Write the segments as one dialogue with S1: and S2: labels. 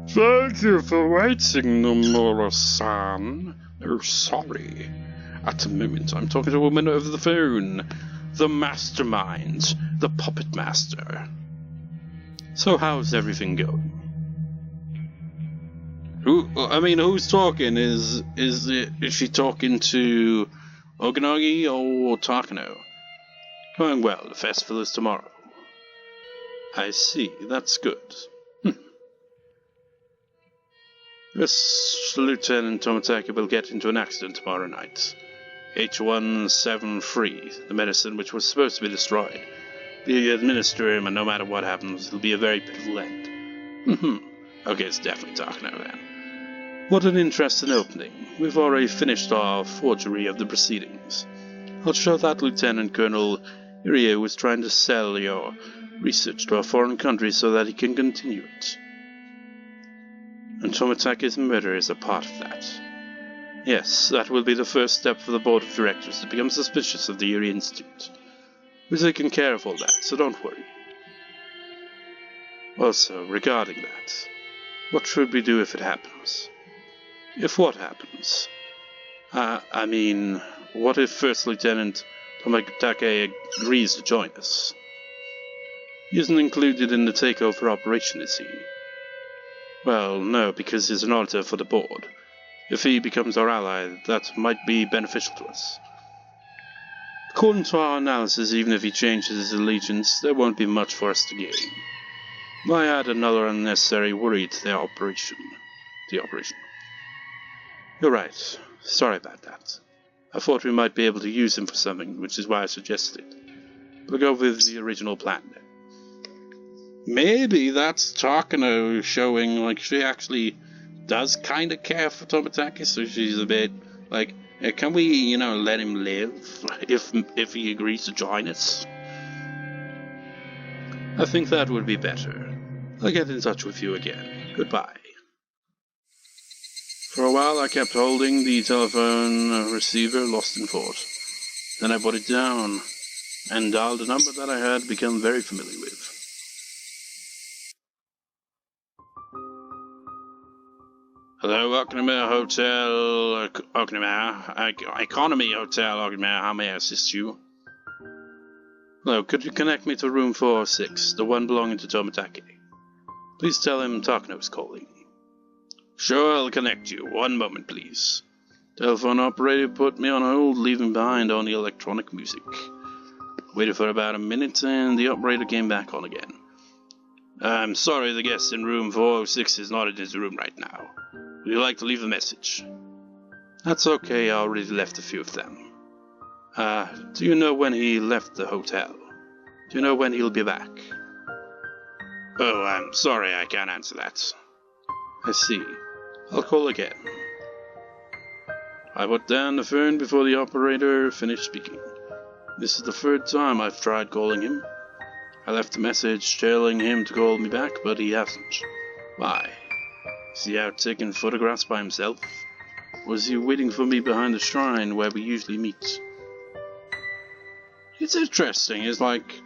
S1: Thank you for waiting, Nomura-san. Oh, sorry. At the moment, I'm talking to a woman over the phone. The mastermind. The puppet master. So how's everything going? Who's talking? Is she talking to Oganagi or Takano? Going well, the festival is tomorrow. I see, that's good. This Lieutenant Tomitake will get into an accident tomorrow night. H173, the medicine which was supposed to be destroyed. We administer him, and no matter what happens, it'll be a very pitiful end. Okay, it's definitely Takano then. What an interesting opening. We've already finished our forgery of the proceedings. I'll show that Lieutenant Colonel Irie was trying to sell your research to a foreign country so that he can continue it. And Tomitake's murder is a part of that. Yes, that will be the first step for the board of directors to become suspicious of the Irie Institute. We're taking care of all that, so don't worry. Also, regarding that, what should we do if it happens? If what happens? What if First Lieutenant Tomitake agrees to join us? He isn't included in the takeover operation, is he? Well, no, because he's an auditor for the board. If he becomes our ally, that might be beneficial to us. According to our analysis, even if he changes his allegiance, there won't be much for us to gain. Why add another unnecessary worry to the operation? You're right. Sorry about that. I thought we might be able to use him for something, which is why I suggested it. We'll go with the original plan then. Maybe that's Takano showing like she actually does kind of care for Tomitake, so she's a bit like, can we, let him live if he agrees to join us? I think that would be better. I'll get in touch with you again. Goodbye. For a while I kept holding the telephone receiver lost in thought. Then I put it down and dialed a number that I had become very familiar with. Hello, Okanima Hotel, Economy Hotel, Okanima, how may I assist you? Hello, could you connect me to room 406, the one belonging to Tomitake? Please tell him Takano is calling. Sure, I'll connect you. One moment, please. Telephone operator put me on hold, leaving behind only electronic music. Waited for about a minute, and the operator came back on again. I'm sorry, the guest in room 406 is not in his room right now. Would you like to leave a message? That's okay, I already left a few of them. Do you know when he left the hotel? Do you know when he'll be back? Oh, I'm sorry, I can't answer that. I see. I'll call again. I put down the phone before the operator finished speaking. This is the third time I've tried calling him. I left a message telling him to call me back, but he hasn't. Why? Is he out taking photographs by himself? Or is he waiting for me behind the shrine where we usually meet? It's interesting, it's like...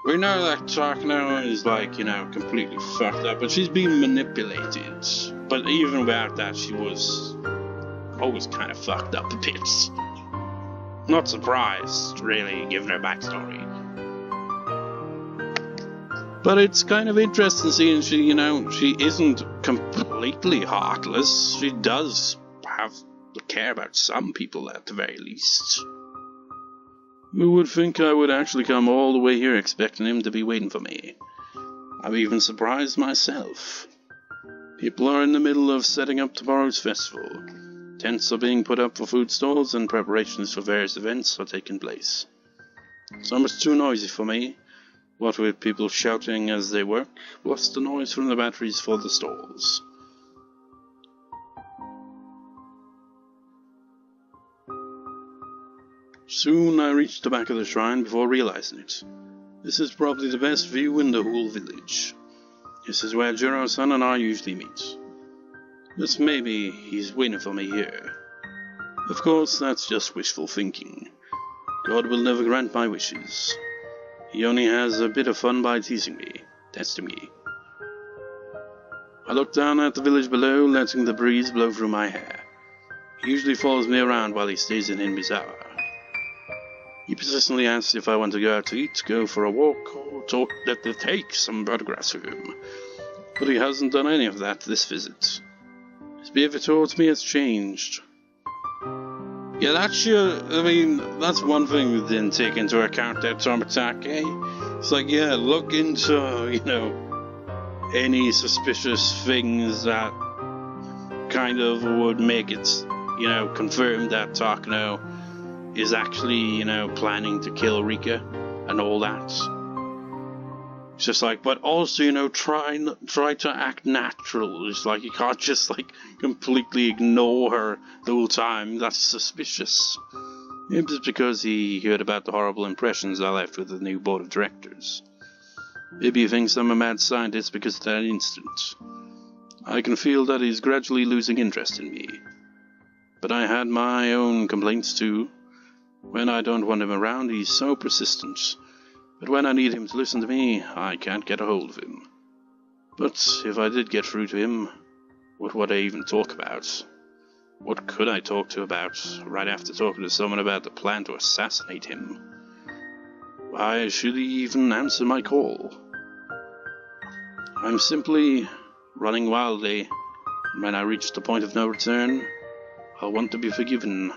S1: We know that Takano is completely fucked up, but she's being manipulated. But even without that, she was always kind of fucked up a bit. Not surprised, really, given her backstory. But it's kind of interesting seeing she isn't completely heartless. She does have to care about some people at the very least. Who would think I would actually come all the way here expecting him to be waiting for me? I'm even surprised myself. People are in the middle of setting up tomorrow's festival. Tents are being put up for food stalls and preparations for various events are taking place. It's almost too noisy for me. What with people shouting as they work, plus the noise from the batteries for the stalls. Soon I reached the back of the shrine before realizing it. This is probably the best view in the whole village. This is where Jiro-san and I usually meet. But maybe he's waiting for me here. Of course, that's just wishful thinking. God will never grant my wishes. He only has a bit of fun by teasing me, testing me. look down at the village below, letting the breeze blow through my hair. He usually follows me around while he stays in Hinamizawa. He persistently asks if I want to go out to eat, go for a walk, or take some photographs of him. But he hasn't done any of that this visit. His behavior towards me has changed. Yeah, that's one thing we didn't take into account there, Tomitake. It's like, yeah, look into, any suspicious things that kind of would make it, confirm that Takano is actually, planning to kill Rika and all that. It's just like, but also, try to act natural. It's like, you can't just, completely ignore her the whole time. That's suspicious. Maybe it's because he heard about the horrible impressions I left with the new board of directors. Maybe he thinks I'm a mad scientist because of that instant. I can feel that he's gradually losing interest in me. But I had my own complaints too. When I don't want him around, he's so persistent. But when I need him to listen to me, I can't get a hold of him. But if I did get through to him, what would I even talk about? What could I talk to about, right after talking to someone about the plan to assassinate him? Why should he even answer my call? I'm simply running wildly, and when I reach the point of no return, I want to be forgiven.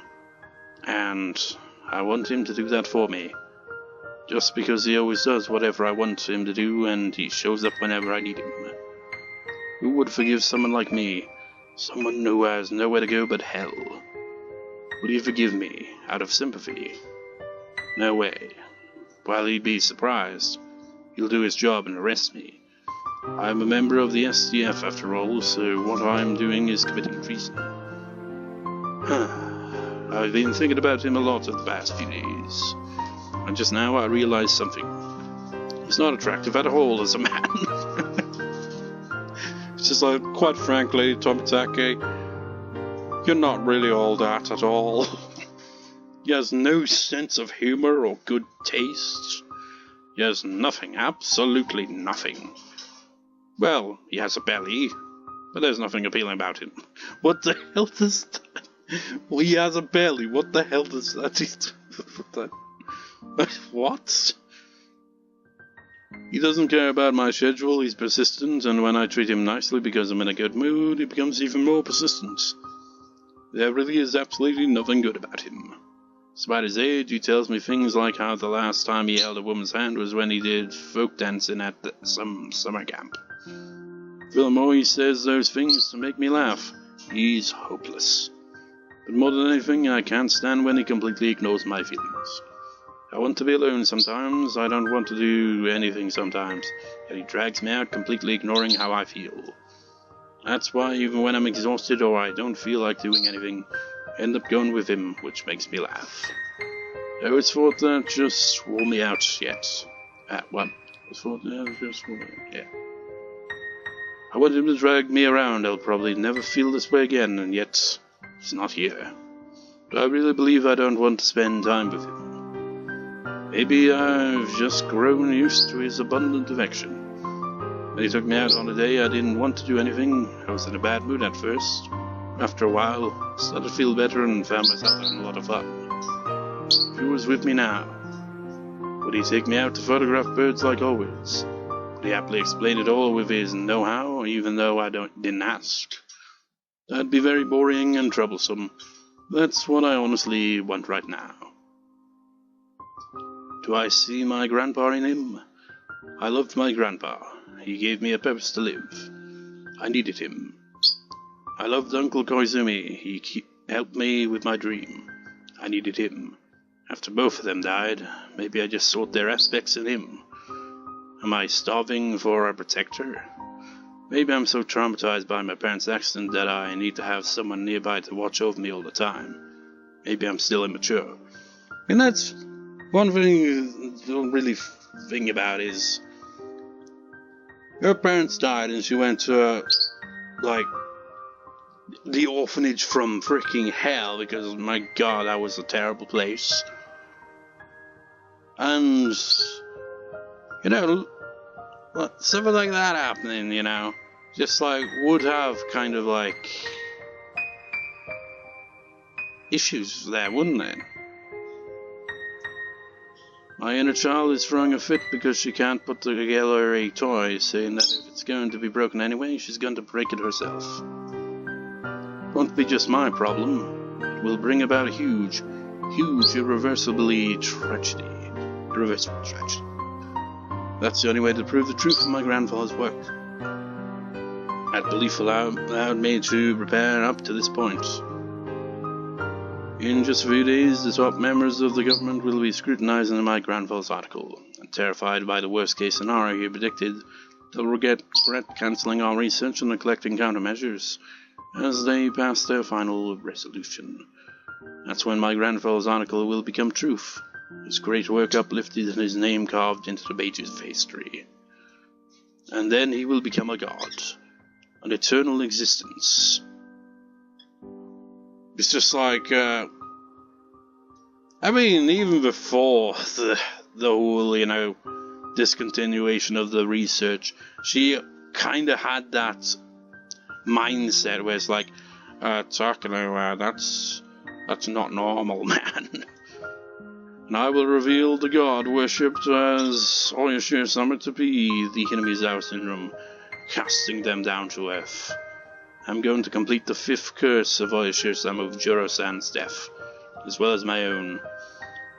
S1: And I want him to do that for me. Just because he always does whatever I want him to do, and he shows up whenever I need him. Who would forgive someone like me? Someone who has nowhere to go but hell. Would he forgive me, out of sympathy? No way. While he'd be surprised, he'll do his job and arrest me. I'm a member of the SDF after all, so what I'm doing is committing treason. I've been thinking about him a lot over the past few days. And just now I realized something. He's not attractive at all as a man. It's just like, quite frankly, Tomitake, you're not really all that at all. He has no sense of humor or good taste. He has nothing, absolutely nothing. Well, he has a belly, but there's nothing appealing about him. What the hell does that? Well, he has a belly, what the hell does that? What? He doesn't care about my schedule, he's persistent, and when I treat him nicely because I'm in a good mood, he becomes even more persistent. There really is absolutely nothing good about him. Despite his age, he tells me things like how the last time he held a woman's hand was when he did folk dancing at some summer camp. Furthermore, he says those things to make me laugh. He's hopeless. But more than anything, I can't stand when he completely ignores my feelings. I want to be alone sometimes, I don't want to do anything sometimes, and he drags me out completely ignoring how I feel. That's why even when I'm exhausted or I don't feel like doing anything, I end up going with him, which makes me laugh. Oh, it's thought that just wore me out yet. What? It's thought that just wore me out, yeah. I want him to drag me around, I'll probably never feel this way again, and yet he's not here. But I really believe I don't want to spend time with him. Maybe I've just grown used to his abundant affection. When he took me out on a day I didn't want to do anything, I was in a bad mood at first. After a while, I started to feel better and found myself having a lot of fun. If he was with me now, would he take me out to photograph birds like always? Would he happily explain it all with his know-how, even though I didn't ask? That'd be very boring and troublesome. That's what I honestly want right now. Do I see my grandpa in him? I loved my grandpa. He gave me a purpose to live. I needed him. I loved Uncle Koizumi. He helped me with my dream. I needed him. After both of them died, maybe I just sought their aspects in him. Am I starving for a protector? Maybe I'm so traumatized by my parents' accident that I need to have someone nearby to watch over me all the time. Maybe I'm still immature. And that's one thing you don't really think about is her parents died and she went to the orphanage from freaking hell because my god, that was a terrible place. And stuff like that happening, just like would have kind of like issues there, wouldn't it? My inner child is throwing a fit because she can't put together a toy, saying that if it's going to be broken anyway, she's going to break it herself. Won't be just my problem. It will bring about a huge, irreversible tragedy. That's the only way to prove the truth of my grandfather's work. That belief allowed me to prepare up to this point. In just a few days, the top members of the government will be scrutinizing my grandfather's article, and terrified by the worst-case scenario he predicted, they'll regret cancelling our research and neglecting countermeasures as they pass their final resolution. That's when my grandfather's article will become truth, his great work uplifted and his name carved into the pages of history. And then he will become a god, an eternal existence. It's just like, I mean, even before the whole, discontinuation of the research, she kind of had that mindset where it's like, Takano, that's not normal, man. And I will reveal the god worshipped as Higurashi to be the Hinamizawa syndrome, casting them down to earth. I'm going to complete the 5th curse of Higurashi of Juro-san's death, as well as my own.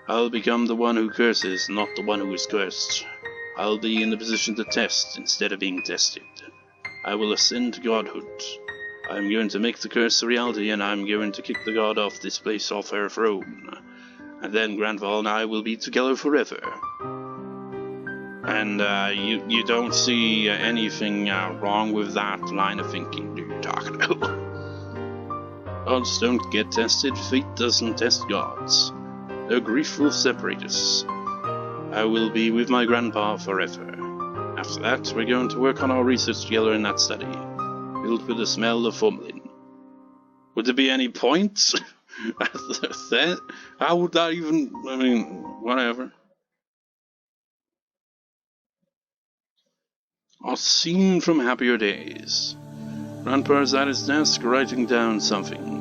S1: I'll become the one who curses, not the one who is cursed. I'll be in the position to test instead of being tested. I will ascend to godhood. I'm going to make the curse a reality, and I'm going to kick the god off this place off her throne. And then Grandfather and I will be together forever. And you don't see anything wrong with that line of thinking, do you, Takano? Gods don't get tested, fate doesn't test gods. Their grief will separate us. I will be with my grandpa forever. After that, we're going to work on our research together in that study, filled with the smell of formalin. Would there be any point? How would that even, whatever. A scene from happier days. Grandpa's at his desk writing down something.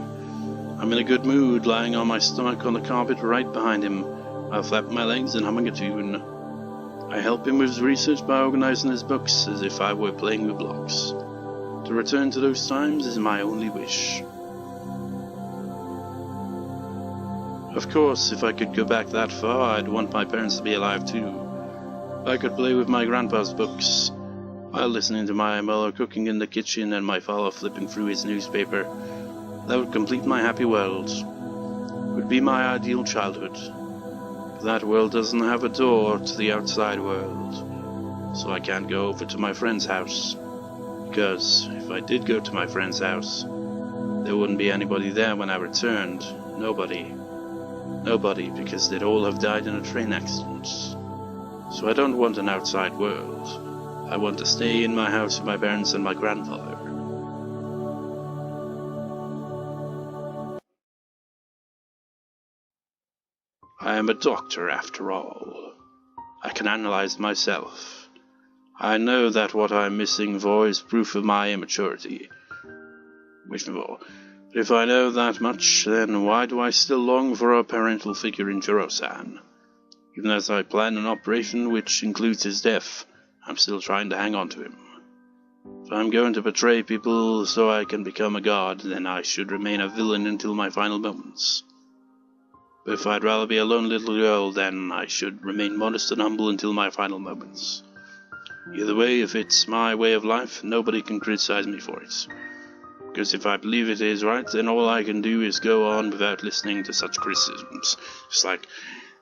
S1: I'm in a good mood, lying on my stomach on the carpet right behind him. I flap my legs and humming a tune. I help him with his research by organizing his books as if I were playing with blocks. To return to those times is my only wish. Of course, if I could go back that far, I'd want my parents to be alive too. If I could play with my grandpa's books, while listening to my mother cooking in the kitchen and my father flipping through his newspaper, that would complete my happy world. It would be my ideal childhood. But that world doesn't have a door to the outside world, so I can't go over to my friend's house. Because if I did go to my friend's house, there wouldn't be anybody there when I returned. Nobody, because they'd all have died in a train accident. So I don't want an outside world. I want to stay in my house with my parents and my grandfather. I am a doctor after all. I can analyze myself. I know that what I'm missing for is proof of my immaturity. But if I know that much, then why do I still long for a parental figure in Juro-san? Even as I plan an operation which includes his death, I'm still trying to hang on to him. If I'm going to betray people so I can become a god, then I should remain a villain until my final moments. But if I'd rather be a lone little girl, then I should remain modest and humble until my final moments. Either way, if it's my way of life, nobody can criticize me for it. Because if I believe it is right, then all I can do is go on without listening to such criticisms. Just like,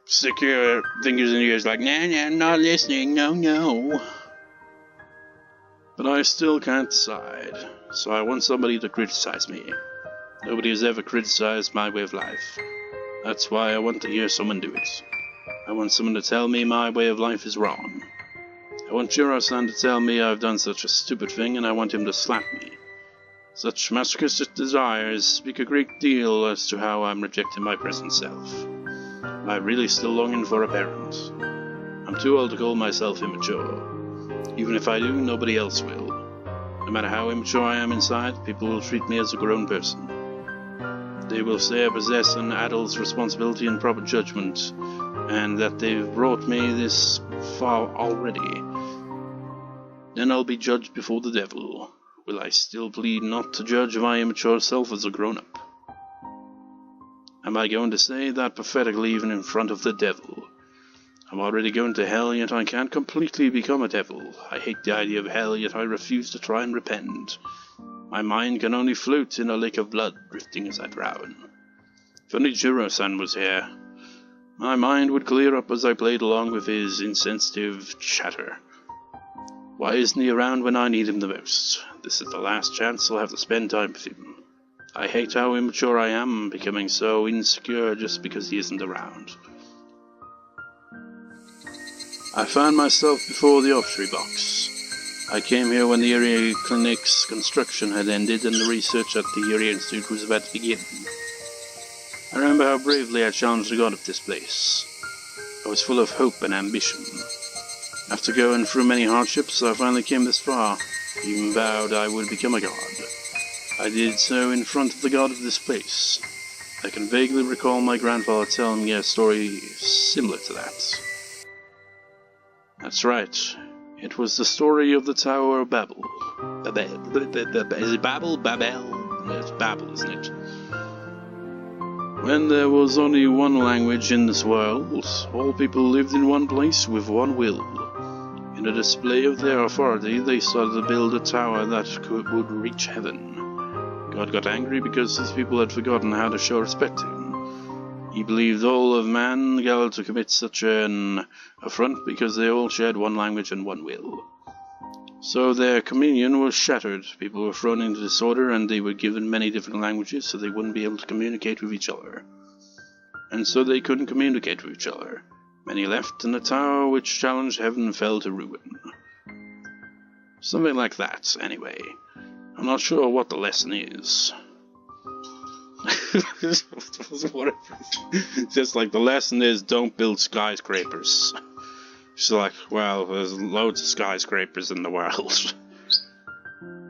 S1: stick your fingers in your ears like, nah, not listening, no. But I still can't decide, so I want somebody to criticize me. Nobody has ever criticized my way of life. That's why I want to hear someone do it. I want someone to tell me my way of life is wrong. I want Juro-san to tell me I've done such a stupid thing, and I want him to slap me. Such masochistic desires speak a great deal as to how I'm rejecting my present self. Am I really still longing for a parent? I'm too old to call myself immature. Even if I do, nobody else will. No matter how immature I am inside, people will treat me as a grown person. They will say I possess an adult's responsibility and proper judgment, and that they've brought me this far already. Then I'll be judged before the devil. Will I still plead not to judge my immature self as a grown-up? Am I going to say that pathetically even in front of the devil? I'm already going to hell, yet I can't completely become a devil. I hate the idea of hell, yet I refuse to try and repent. My mind can only float in a lake of blood, drifting as I drown. If only Jiro-san was here, my mind would clear up as I played along with his insensitive chatter. Why isn't he around when I need him the most? This is the last chance I'll have to spend time with him. I hate how immature I am, becoming so insecure just because he isn't around. I found myself before the observatory box. I came here when the area clinic's construction had ended and the research at the area institute was about to begin. I remember how bravely I challenged the god of this place. I was full of hope and ambition. After going through many hardships, I finally came this far, even vowed I would become a god. I did so in front of the god of this place. I can vaguely recall my grandfather telling me a story similar to that. That's right. It was the story of the Tower of Babel. Is it Babel? Babel? It's Babel, isn't it? When there was only one language in this world, all people lived in one place with one will. In a display of their authority, they started to build a tower that would reach heaven. God got angry because his people had forgotten how to show respect to him. He believed all of mankind to commit such an affront because they all shared one language and one will. So their communion was shattered, people were thrown into disorder, and they were given many different languages so they wouldn't be able to communicate with each other. And so they couldn't communicate with each other. Many left, and the tower which challenged heaven fell to ruin. Something like that, anyway. I'm not sure what the lesson is. Just like the lesson is, don't build skyscrapers. She's like, well, there's loads of skyscrapers in the world.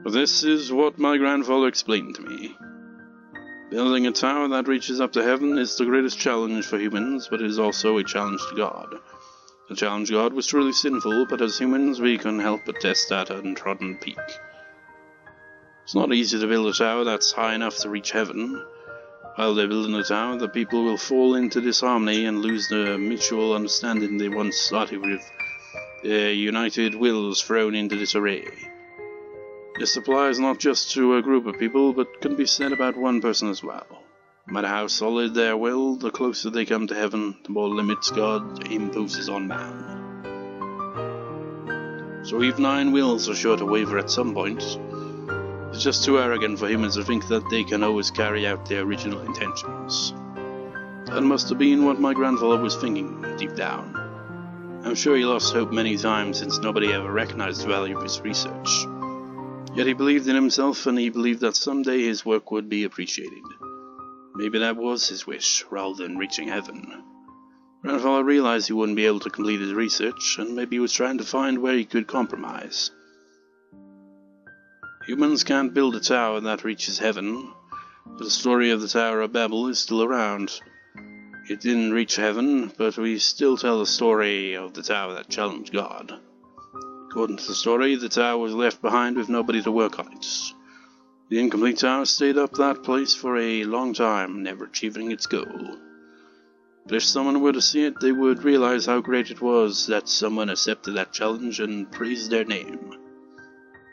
S1: But this is what my grandfather explained to me. Building a tower that reaches up to heaven is the greatest challenge for humans, but it is also a challenge to God. The challenge God was truly sinful, but as humans we can help but test that untrodden peak. It's not easy to build a tower that's high enough to reach heaven. While they're building the tower, the people will fall into disharmony and lose the mutual understanding they once started with, their united wills thrown into disarray. This applies not just to a group of people, but can be said about one person as well. No matter how solid their will, the closer they come to heaven, the more limits God imposes on man. So even 9 wills are sure to waver at some point. It's just too arrogant for humans to think that they can always carry out their original intentions. That must have been what my grandfather was thinking, deep down. I'm sure he lost hope many times since nobody ever recognized the value of his research. Yet he believed in himself, and he believed that someday his work would be appreciated. Maybe that was his wish, rather than reaching heaven. Grandfather realized he wouldn't be able to complete his research, and maybe he was trying to find where he could compromise. Humans can't build a tower that reaches heaven, but the story of the Tower of Babel is still around. It didn't reach heaven, but we still tell the story of the tower that challenged God. According to the story, the tower was left behind with nobody to work on it. The incomplete tower stayed up that place for a long time, never achieving its goal. But if someone were to see it, they would realize how great it was that someone accepted that challenge and praised their name.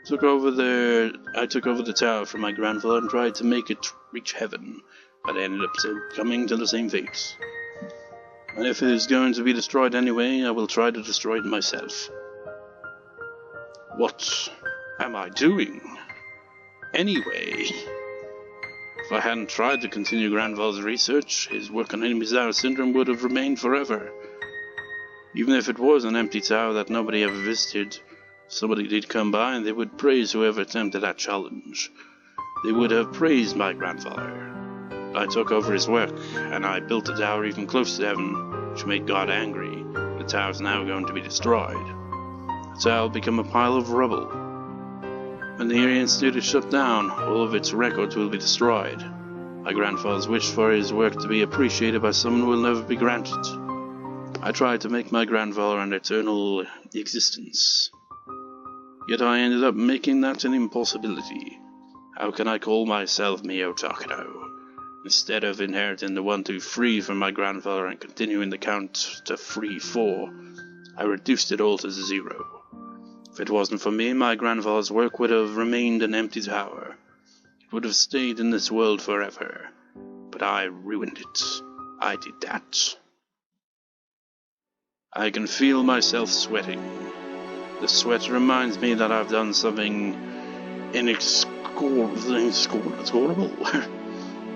S1: I took over the tower from my grandfather and tried to make it reach heaven, but I ended up coming to the same fate. And if it is going to be destroyed anyway, I will try to destroy it myself. What am I doing? Anyway, if I hadn't tried to continue grandfather's research, his work on Hinamizawa syndrome would have remained forever. Even if it was an empty tower that nobody ever visited, somebody did come by and they would praise whoever attempted that challenge. They would have praised my grandfather. I took over his work, and I built a tower even close to heaven, which made God angry. The tower is now going to be destroyed. The tower will become a pile of rubble. When the Area Institute is shut down, all of its records will be destroyed. My grandfather's wish for his work to be appreciated by someone will never be granted. I tried to make my grandfather an eternal existence. Yet I ended up making that an impossibility. How can I call myself Mio Takano? Instead of inheriting the 1, 2, 3 from my grandfather and continuing the count to 3, 4, I reduced it all to 0. If it wasn't for me, my grandfather's work would have remained an empty tower. It would have stayed in this world forever. But I ruined it. I did that. I can feel myself sweating. The sweat reminds me that I've done something inexcusable.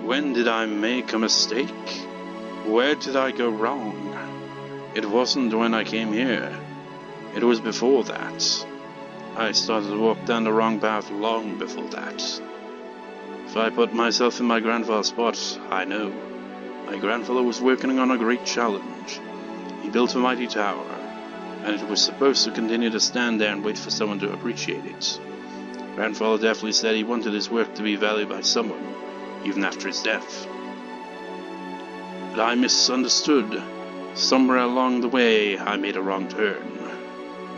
S1: When did I make a mistake? Where did I go wrong? It wasn't when I came here. It was before that. I started to walk down the wrong path long before that. If I put myself in my grandfather's spot, I know. My grandfather was working on a great challenge. He built a mighty tower, and it was supposed to continue to stand there and wait for someone to appreciate it. Grandfather definitely said he wanted his work to be valued by someone, even after his death. But I misunderstood. Somewhere along the way, I made a wrong turn.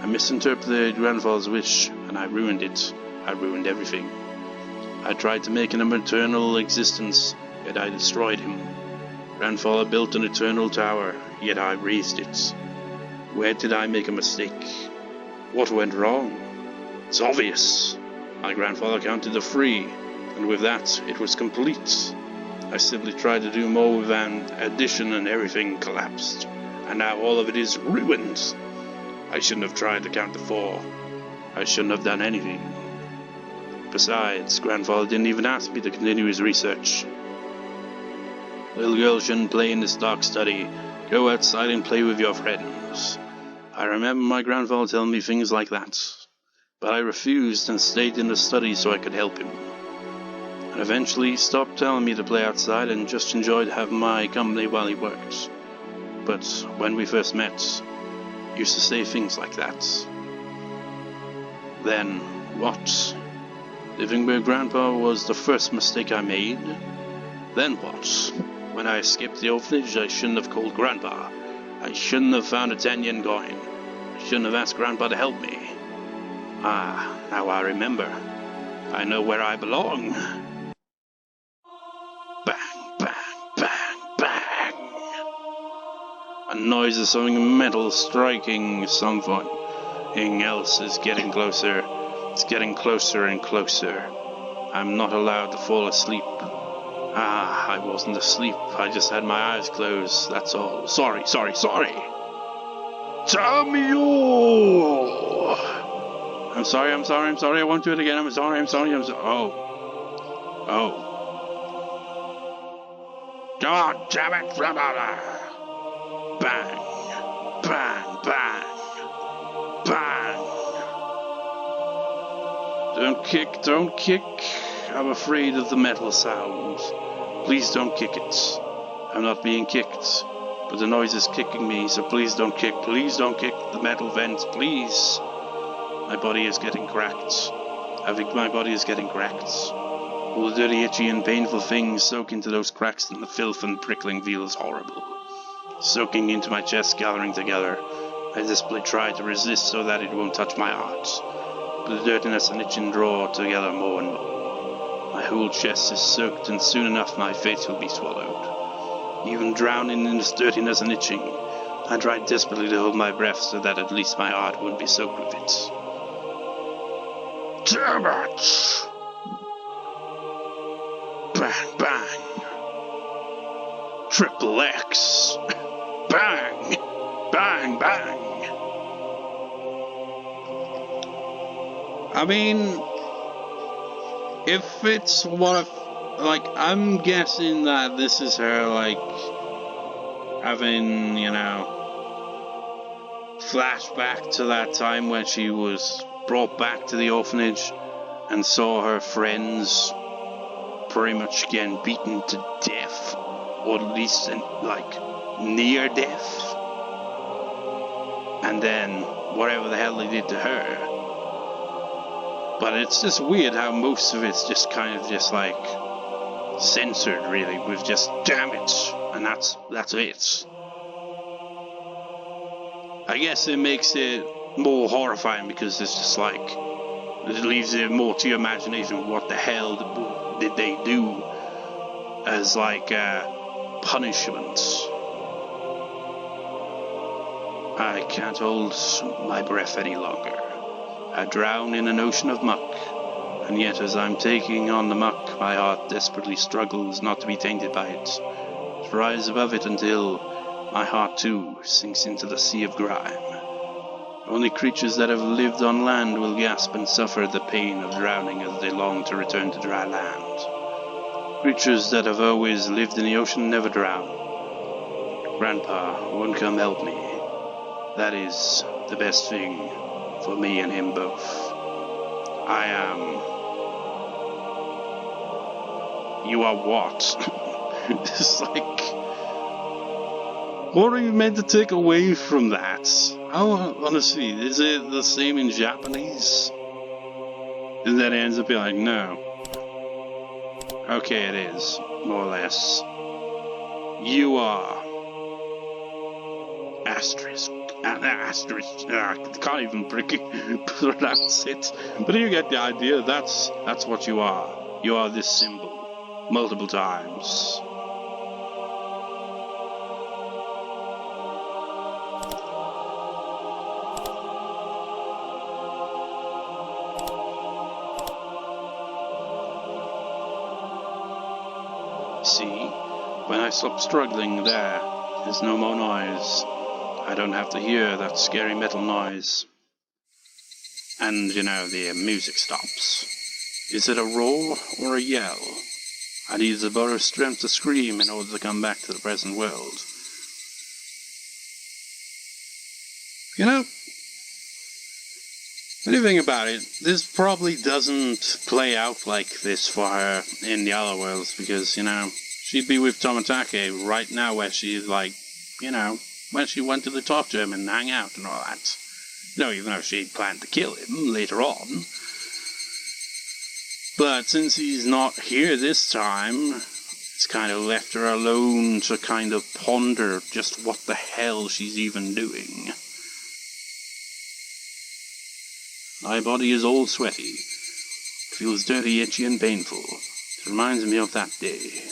S1: I misinterpreted grandfather's wish, and I ruined it. I ruined everything. I tried to make him an eternal existence, yet I destroyed him. Grandfather built an eternal tower, yet I raised it. Where did I make a mistake? What went wrong? It's obvious. My grandfather counted to 3, and with that, it was complete. I simply tried to do more with an addition and everything collapsed. And now all of it is ruined. I shouldn't have tried to count to 4. I shouldn't have done anything. Besides, grandfather didn't even ask me to continue his research. Little girl shouldn't play in this dark study. Go outside and play with your friends. I remember my grandfather telling me things like that. But I refused and stayed in the study so I could help him. And eventually he stopped telling me to play outside and just enjoyed having my company while he worked. But when we first met, he used to say things like that. Then, what? Living with Grandpa was the first mistake I made. Then what? When I escaped the orphanage, I shouldn't have called Grandpa. I shouldn't have found a 10-yen coin. I shouldn't have asked Grandpa to help me. Ah, now I remember. I know where I belong. Bang, bang, bang, bang. A noise of something metal striking something else is getting closer. It's getting closer and closer. I'm not allowed to fall asleep. Ah, I wasn't asleep. I just had my eyes closed. That's all. Sorry. Tamio! I'm sorry. I won't do it again. I'm sorry. Oh. God damn it. Bang. Bang. Bang. Bang. Don't kick. I'm afraid of the metal sounds. Please don't kick it. I'm not being kicked, but the noise is kicking me, so please don't kick. Please don't kick the metal vents, please. My body is getting cracked. I think my body is getting cracked. All the dirty, itchy, and painful things soak into those cracks, and the filth and prickling feels horrible. Soaking into my chest, gathering together. I desperately try to resist so that it won't touch my heart. But the dirtiness and itching draw together more and more. My whole chest is soaked, and soon enough my face will be swallowed. Even drowning in this dirtiness and itching, I tried desperately to hold my breath so that at least my heart wouldn't be soaked with it. Damn it! Bang, bang. Triple X. Bang, bang, bang. I mean, if it's I'm guessing that this is her, having, flashback to that time when she was brought back to the orphanage and saw her friends pretty much getting beaten to death, or at least, near death. And then, whatever the hell they did to her, But it's just weird how most of it's just kind of just like censored, really, with just damage, and that's it. I guess it makes it more horrifying because it's just like it leaves it more to your imagination. What the hell did they do as like punishment? I can't hold my breath any longer. I drown in an ocean of muck, and yet as I'm taking on the muck, my heart desperately struggles not to be tainted by it, to rise above it until my heart too sinks into the sea of grime. Only creatures that have lived on land will gasp and suffer the pain of drowning as they long to return to dry land. Creatures that have always lived in the ocean never drown. Grandpa won't come help me. That is the best thing for me and him both. I am... You are what? It's like... What are you meant to take away from that? How, honestly, is it the same in Japanese? And then it ends up being like, no. Okay, it is, more or less. You are... Asterisk. Asterisk. I can't even pronounce it. But you get the idea. That's what you are. You are this symbol. Multiple times. See? When I stop struggling, there's no more noise. I don't have to hear that scary metal noise. And, the music stops. Is it a roar or a yell? I need to borrow strength to scream in order to come back to the present world. When you think about it, this probably doesn't play out like this for her in the other worlds, because, she'd be with Tomitake right now where she's like, when she went to talk to him and hang out and all that. Even though she'd planned to kill him later on. But since he's not here this time, it's kind of left her alone to kind of ponder just what the hell she's even doing. My body is all sweaty. It feels dirty, itchy, and painful. It reminds me of that day.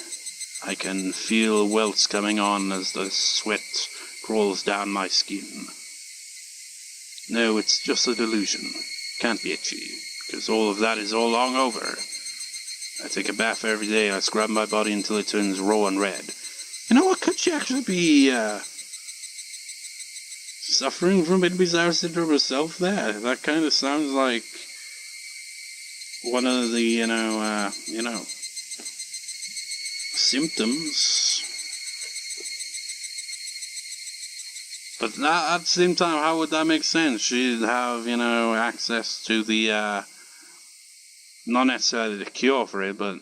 S1: I can feel welts coming on as the sweat crawls down my skin. No, it's just a delusion. Can't be itchy, because all of that is all long over. I take a bath every day. I scrub my body until it turns raw and red. What? Could she actually be suffering from Hinamizawa syndrome herself there? That kind of sounds like one of the, symptoms. But at the same time, how would that make sense? She'd have, access to the, not necessarily the cure for it, but,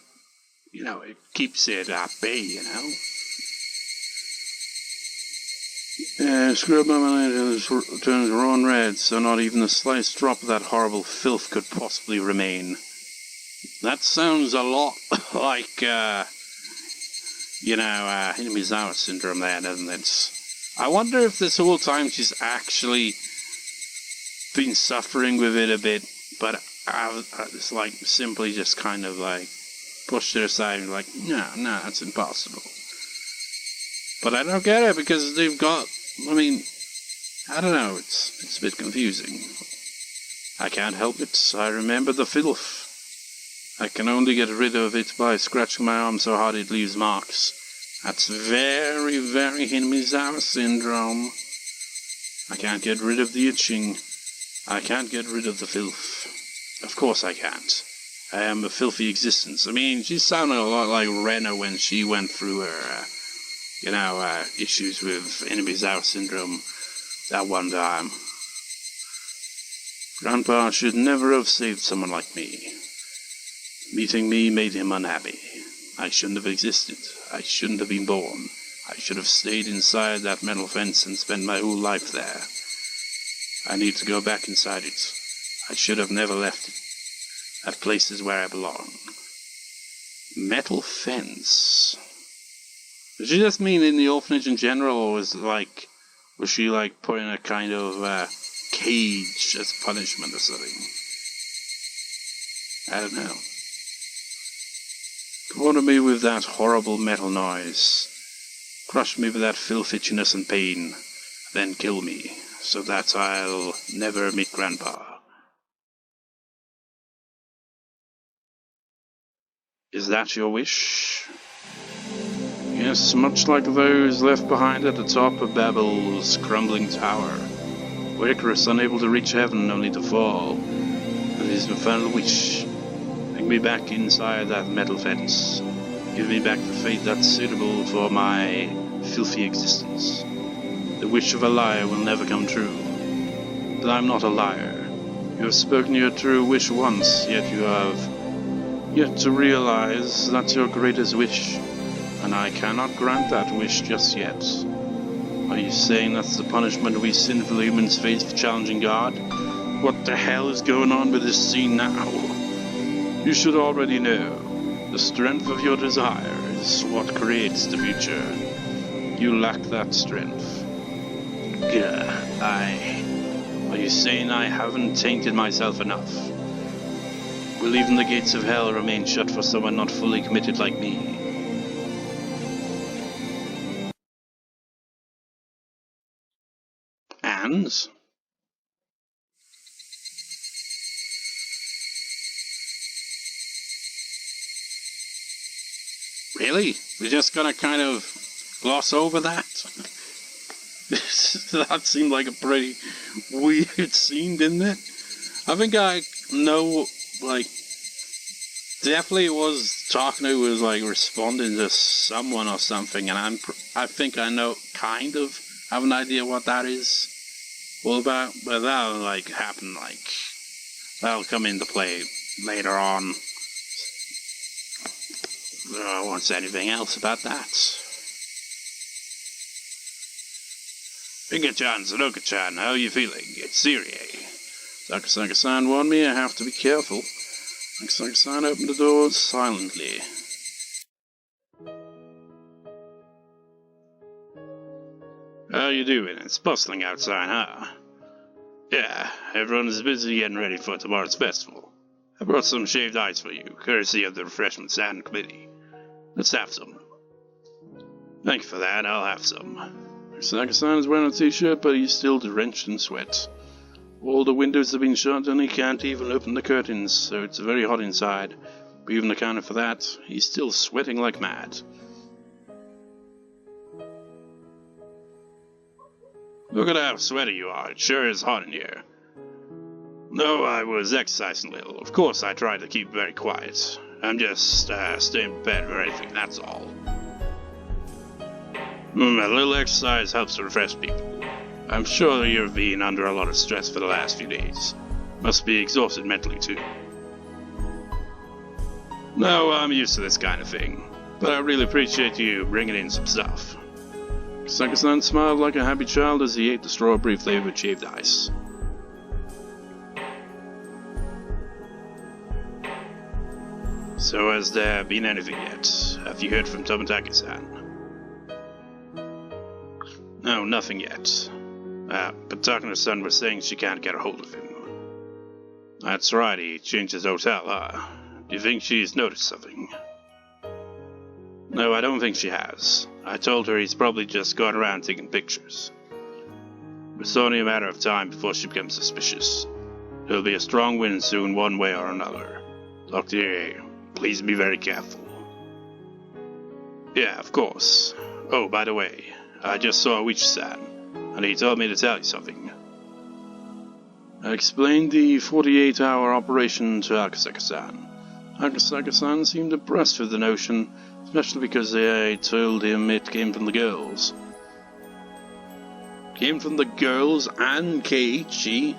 S1: it keeps it at bay, Scrub my mind until it turns raw and red, so not even the slightest drop of that horrible filth could possibly remain. That sounds a lot like, Hinamizawa syndrome there, doesn't it? I wonder if this whole time she's actually been suffering with it a bit, but it's like simply just kind of like pushed it aside and like, no, that's impossible. But I don't get it because they've got, I don't know, it's a bit confusing. I can't help it, I remember the filth. I can only get rid of it by scratching my arm so hard it leaves marks. That's very, very Hinamizawa syndrome. I can't get rid of the itching. I can't get rid of the filth. Of course I can't. I am a filthy existence. She sounded a lot like Rena when she went through her, issues with Hinamizawa syndrome that one time. Grandpa should never have saved someone like me. Meeting me made him unhappy. I shouldn't have existed. I shouldn't have been born. I should have stayed inside that metal fence and spent my whole life there. I need to go back inside it. I should have never left it. at places where I belong. Metal fence. Did she just mean in the orphanage in general, or was she like put in a kind of cage as punishment or something? I don't know. Corner me with that horrible metal noise. Crush me with that filth, itchiness and pain. Then kill me, so that I'll never meet Grandpa. Is that your wish? Yes, much like those left behind at the top of Babel's crumbling tower, where Icarus, unable to reach heaven, only to fall. That is my final wish. Bring me back inside that metal fence. Give me back the fate that's suitable for my filthy existence. The wish of a liar will never come true. But I'm not a liar. You have spoken your true wish once, yet you have yet to realize that's your greatest wish. And I cannot grant that wish just yet. Are you saying that's the punishment we sinful humans face for challenging God? What the hell is going on with this scene now? You should already know. The strength of your desire is what creates the future. You lack that strength. Are you saying I haven't tainted myself enough? Will even the gates of hell remain shut for someone not fully committed like me? And? Really? We're just gonna kind of gloss over that? That seemed like a pretty weird scene, didn't it? I think I know, definitely it was Takano who was, responding to someone or something, and I think I know, kind of, have an idea what that is all about, but that'll, happen, that'll come into play later on. I won't say anything else about that. Inga-chan, Sudoka-chan, how are you feeling? It's Serie. Sakasaka-san warned me I have to be careful. Sakasaka-san opened the door silently. How you doing? It's bustling outside, huh? Yeah, everyone is busy getting ready for tomorrow's festival. I brought some shaved ice for you, courtesy of the refreshment stand committee. Let's have some. Thank you for that, I'll have some. Sakasaka is wearing a t-shirt, but he's still drenched in sweat. All the windows have been shut and he can't even open the curtains, so it's very hot inside. But even accounted for that, he's still sweating like mad. Look at how sweaty you are, it sure is hot in here. No, I was exercising a little. Of course I try to keep very quiet. I'm just staying in bed for anything, that's all. A little exercise helps to refresh people. I'm sure you've been under a lot of stress for the last few days. Must be exhausted mentally too. No, I'm used to this kind of thing. But I really appreciate you bringing in some stuff. Sakasaka smiled like a happy child as he ate the strawberry-flavored shaved ice. So has there been anything yet? Have you heard from Tomitake-san? No, nothing yet. But Takano-san was saying she can't get a hold of him. That's right, he changed his hotel, huh? Do you think she's noticed something? No, I don't think she has. I told her he's probably just going around taking pictures. It's only a matter of time before she becomes suspicious. There'll be a strong wind soon, one way or another. Doctor, please be very careful. Yeah, of course. Oh, by the way, I just saw Wichi-san, and he told me to tell you something. I explained the 48-hour operation to Akasaka-san. Akasaka-san seemed impressed with the notion, especially because I told him it came from the girls. Came from the girls and Keiichi?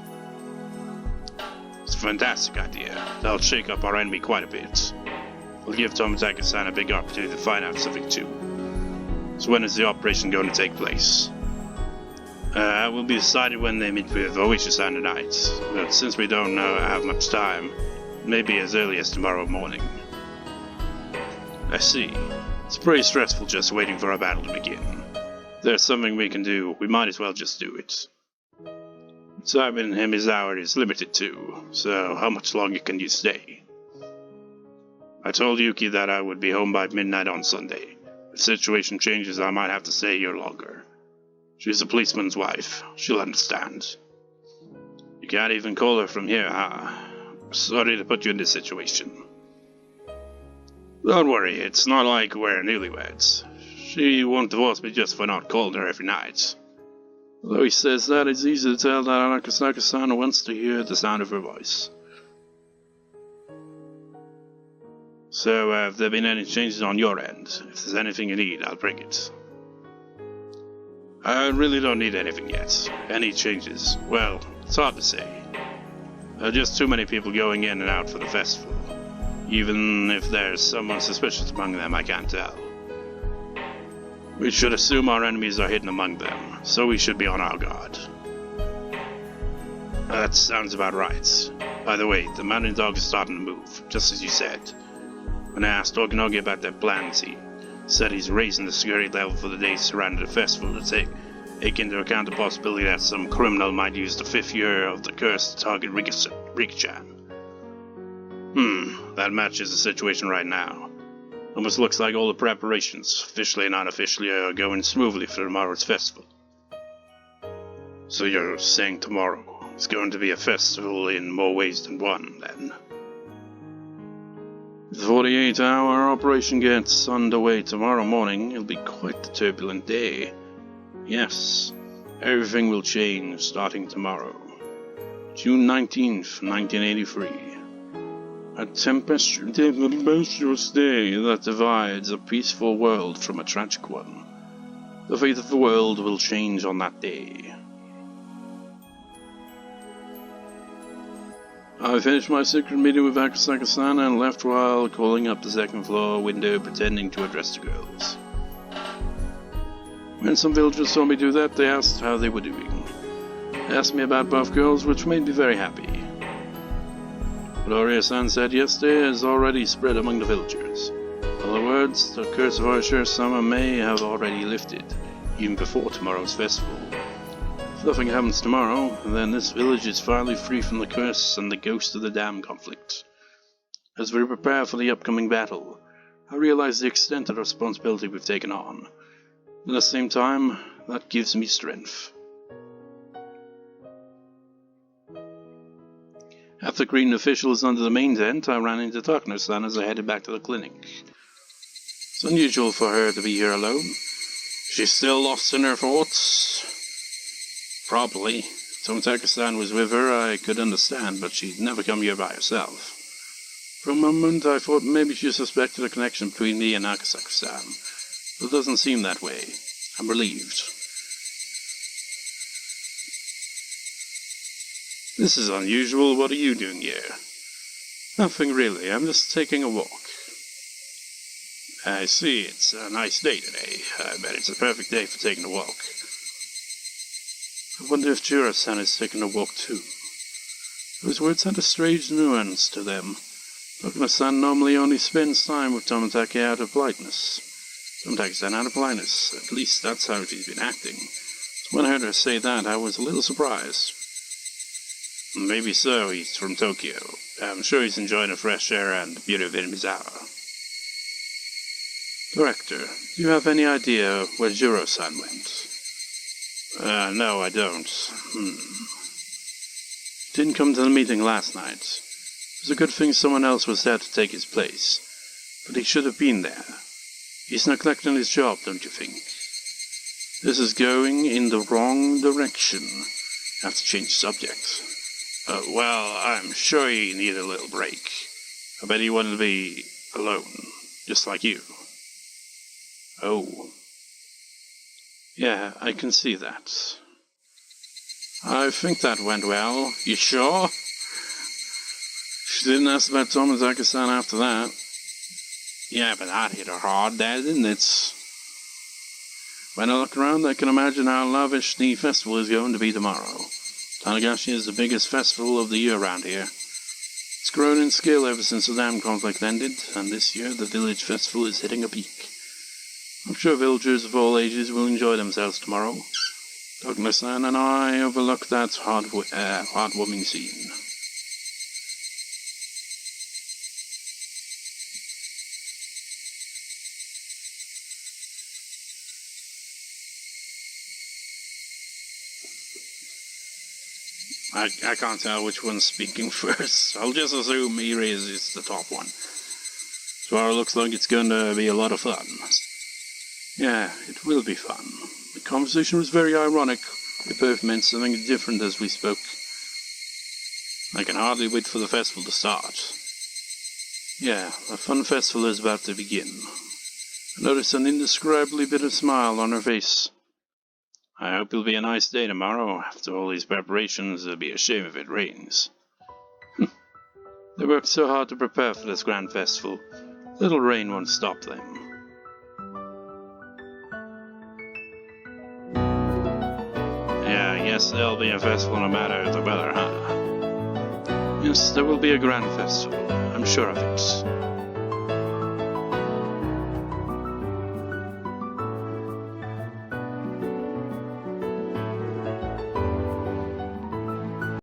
S1: It's a fantastic idea. That'll shake up our enemy quite a bit. We'll give Tomitake-san a big opportunity to find out something too. So when is the operation going to take place? It will be decided when they meet with Oishi-san tonight. But since we don't have much time, maybe as early as tomorrow morning. I see. It's pretty stressful just waiting for our battle to begin. If there's something we can do, we might as well just do it. Time in Hinamizawa is limited too, so how much longer can you stay? I told Yuki that I would be home by midnight on Sunday. If the situation changes, I might have to stay here longer. She's a policeman's wife. She'll understand. You can't even call her from here, huh? Sorry to put you in this situation. Don't worry, it's not like we're newlyweds. She won't divorce me just for not calling her every night. Although he says that, it's easy to tell that Akasaka-san wants to hear the sound of her voice. So, have there been any changes on your end? If there's anything you need, I'll bring it. I really don't need anything yet. Any changes? Well, it's hard to say. There are just too many people going in and out for the festival. Even if there's someone suspicious among them, I can't tell. We should assume our enemies are hidden among them, so we should be on our guard. That sounds about right. By the way, the mountain dog is starting to move, just as you said. When I asked Oginogi about their plans, he said he's raising the security level for the days surrounding the festival to take into account the possibility that some criminal might use the 5th year of the curse to target Rika-chan. That matches the situation right now. Almost looks like all the preparations, officially and unofficially, are going smoothly for tomorrow's festival. So you're saying tomorrow is going to be a festival in more ways than one, then? If the 48-hour operation gets underway tomorrow morning, it'll be quite the turbulent day. Yes, everything will change starting tomorrow. June 19th, 1983. A tempestuous day that divides a peaceful world from a tragic one. The fate of the world will change on that day. I finished my secret meeting with Akasaka-san and left while calling up the second floor window pretending to address the girls. When some villagers saw me do that, they asked how they were doing. They asked me about both girls, which made me very happy. Gloria-san said yesterday has already spread among the villagers. In other words, the curse of Ashura-sama may have already lifted, even before tomorrow's festival. If nothing happens tomorrow, then this village is finally free from the curse and the ghost of the dam conflict. As we prepare for the upcoming battle, I realize the extent of the responsibility we've taken on. At the same time, that gives me strength. After greeting officials under the main tent, I ran into Takano-san as I headed back to the clinic. It's unusual for her to be here alone. She's still lost in her thoughts. Probably. If Tomitake-san was with her, I could understand, but she'd never come here by herself. For a moment, I thought maybe she suspected a connection between me and Akasaka-san, but it doesn't seem that way. I'm relieved. This is unusual. What are you doing here? Nothing really. I'm just taking a walk. I see. It's a nice day today. I bet it's a perfect day for taking a walk. I wonder if Jura-san is taking a walk too. Those words had a strange nuance to them. Takano-san normally only spends time with Tomitake out of politeness. Tomitake's out of politeness. At least that's how she's been acting. So when I heard her say that, I was a little surprised. Maybe so. He's from Tokyo. I'm sure he's enjoying the fresh air and the beauty of Hinamizawa. Director, do you have any idea where Juro-san went? No, I don't. Didn't come to the meeting last night. It was a good thing someone else was there to take his place. But he should have been there. He's neglecting his job, don't you think? This is going in the wrong direction. I have to change the subject. Well, I'm sure he needed a little break. I bet he wanted to be alone, just like you. Oh. Yeah, I can see that. I think that went well. You sure? She didn't ask about Tomitake-san after that. Yeah, but that hit her hard, didn't it? When I look around, I can imagine how lavish the festival is going to be tomorrow. Tanagashi is the biggest festival of the year around here. It's It's grown in scale ever since the dam conflict ended, and this year the village festival is hitting a peak. I'm sure villagers of all ages will enjoy themselves tomorrow. Douglas-san and I overlook that heartwarming scene. I can't tell which one's speaking first. I'll just assume Miri is the top one. Tomorrow looks like it's going to be a lot of fun. Yeah, it will be fun. The conversation was very ironic. We both meant something different as we spoke. I can hardly wait for the festival to start. Yeah, a fun festival is about to begin. I noticed an indescribably bitter smile on her face. I hope it'll be a nice day tomorrow. After all these preparations, it'll be a shame if it rains. They worked so hard to prepare for this grand festival. Little rain won't stop them. Yeah, I guess there'll be a festival no matter the weather, huh? Yes, there will be a grand festival. I'm sure of it.